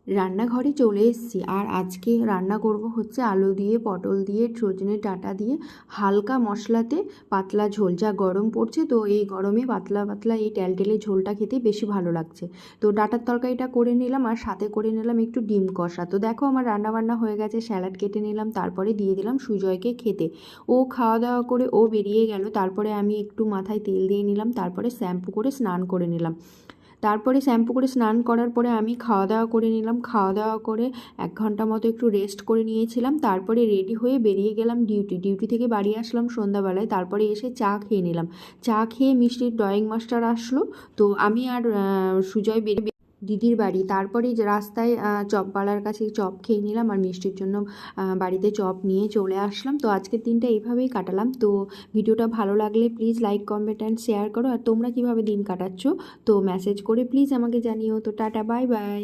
রান্নাঘরে চলে এসেছি। আর আজকে রান্না করব হচ্ছে আলু দিয়ে, পটল দিয়ে, সজনে ডাঁটা দিয়ে হালকা মশলাতে পাতলা ঝোল। যা গরম পড়ছে, তো এই গরমে পাতলা পাতলা এই টেলটেলে ঝোলটা খেতে বেশি ভালো লাগছে। তো ডাঁটার তরকারিটা করে নিলাম, আর সাথে করে নিলাম একটু ডিম কষা। তো দেখো আমার রান্না বান্না হয়ে গেছে, স্যালাড কেটে নিলাম, তারপরে দিয়ে দিলাম সুজয়কে খেতে। ও খাওয়া দাওয়া করে ও বেরিয়ে গেল। তারপরে আমি একটু মাথায় তেল দিয়ে নিলাম, তারপরে শ্যাম্পু করে স্নান করে নিলাম। তারপরে শ্যাম্পু করে স্নান করার পরে আমি খাওয়া দাওয়া করে নিলাম। খাওয়া দাওয়া করে 1 ঘন্টা মতো একটু রেস্ট করে নিয়েছিলাম। তারপরে রেডি হয়ে বেরিয়ে গেলাম ডিউটি থেকে বাড়ি আসলাম সন্ধ্যাবেলায়। তারপরে এসে চা খেয়ে নিলাম। চা খেয়ে মিষ্টির ড্রয়িং মাস্টার আসলো। তো আমি আর সুজয় বেরিয়ে দিদির বাড়ি। তারপরে যে রাস্তায় চপওয়ালার কাছে চপ খেয়ে নিলাম, আর মিষ্টির জন্য বাড়িতে চপ নিয়ে চলে আসলাম। তো আজকের দিনটা এইভাবেই কাটালাম। তো ভিডিওটা ভালো লাগলে please like, comment and share করো। আর তোমরা কিভাবে দিন কাটাচ্ছ তো মেসেজ করে প্লিজ আমাকে জানিও। তো টাটা, বাই বাই।